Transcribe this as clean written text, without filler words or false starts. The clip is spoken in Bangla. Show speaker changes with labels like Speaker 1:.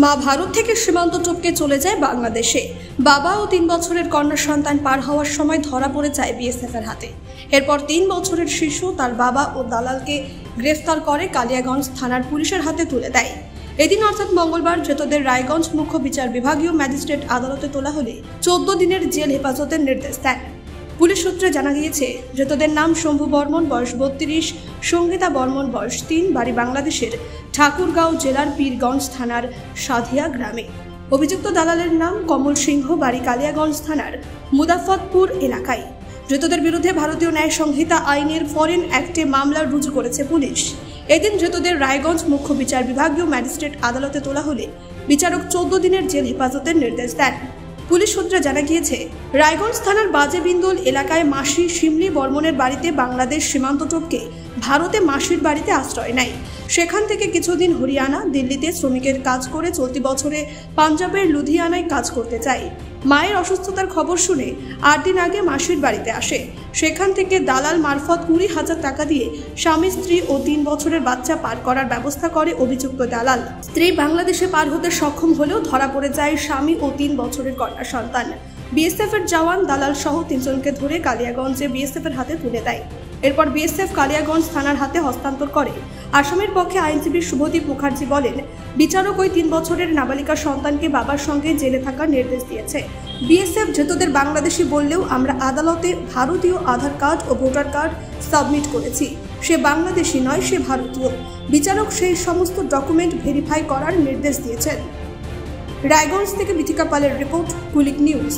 Speaker 1: মা ভারত থেকে সীমান্ত টপকে চলে যায় বাংলাদেশে। বাবা ও 3 বছরের কন্যা সন্তান পার হওয়ার সময় ধরা পড়ে যায় বিএসএফের হাতে। এরপর 3 বছরের শিশু তার বাবা ও দালালকে গ্রেফতার করে কালিয়াগঞ্জ থানার পুলিশের হাতে তুলে দেয়। এদিন অর্থাৎ মঙ্গলবার ধৃতদের রায়গঞ্জ মুখ্য বিচার বিভাগীয় ম্যাজিস্ট্রেট আদালতে তোলা হলে 14 দিনের জেল হেফাজতের নির্দেশ দেন। পুলিশ সূত্রে জানা গিয়েছে, ধৃতদের নাম শম্ভু বর্মন, বয়স 32, সঙ্গীতা বর্মন, বয়স 3, বাড়ি বাংলাদেশের ঠাকুরগাঁও জেলার পীরগঞ্জ থানার সাধিয়া গ্রামে। অভিযুক্ত দালালের নাম কমল সিংহ, বাড়ি কালিয়াগঞ্জ থানার মুদাফফরপুর এলাকায়। ধৃতদের বিরুদ্ধে ভারতীয় ন্যায় সংহিতা আইনের ফরেন অ্যাক্টে মামলা রুজু করেছে পুলিশ। এদিন ধৃতদের রায়গঞ্জ মুখ্য বিচার বিভাগীয় ম্যাজিস্ট্রেট আদালতে তোলা হলে বিচারক 14 দিনের জেল হেফাজতের নির্দেশ দেন। পুলিশ সূত্রে জানা গিয়েছে, রায়গঞ্জ থানার বাজেবিন্দুল এলাকায় মাসি শিমলি বর্মনের বাড়িতে বাংলাদেশ সীমান্ত টপকে ভারতে মাসির বাড়িতে আশ্রয় নেয়। সেখান থেকে কিছুদিন হরিয়ানা, দিল্লিতে শ্রমিকের কাজ করে চলতি বছরে পাঞ্জাবের লুধিয়ানায় কাজ করতে চায়। মায়ের অসুস্থতার খবর শুনে 8 দিন আগে মাসির বাড়িতে আসে। সেখান থেকে দালাল মারফত 20,000 টাকা দিয়ে স্বামী, স্ত্রী ও 3 বছরের বাচ্চা পার করার ব্যবস্থা করে অভিযুক্ত দালাল। স্ত্রী বাংলাদেশে পার হতে সক্ষম হলেও ধরা পড়ে যায় স্বামী ও 3 বছরের কন্যা সন্তান। বিএসএফের জওয়ান দালাল সহ 3 জনকে ধরে কালিয়াগঞ্জে বিএসএফের হাতে তুলে দেয়। এরপর বিএসএফ কালিয়াগঞ্জ থানার হাতে হস্তান্তর করে। আসামির পক্ষে আইনজীবী শুভদীপ মুখার্জি বলেন, বিচারক ওই 3 বছরের নাবালিকা সন্তানকে বাবার সঙ্গে জেলে থাকার নির্দেশ দিয়েছে। বিএসএফ ধৃতদের বাংলাদেশি বললেও আমরা আদালতে ভারতীয় আধার কার্ড ও ভোটার কার্ড সাবমিট করেছি। সে বাংলাদেশি নয়, সে ভারতীয়। বিচারক সেই সমস্ত ডকুমেন্ট ভেরিফাই করার নির্দেশ দিয়েছেন। রায়গঞ্জ থেকে বিথিকা পালের রিপোর্ট, কুলিক নিউজ।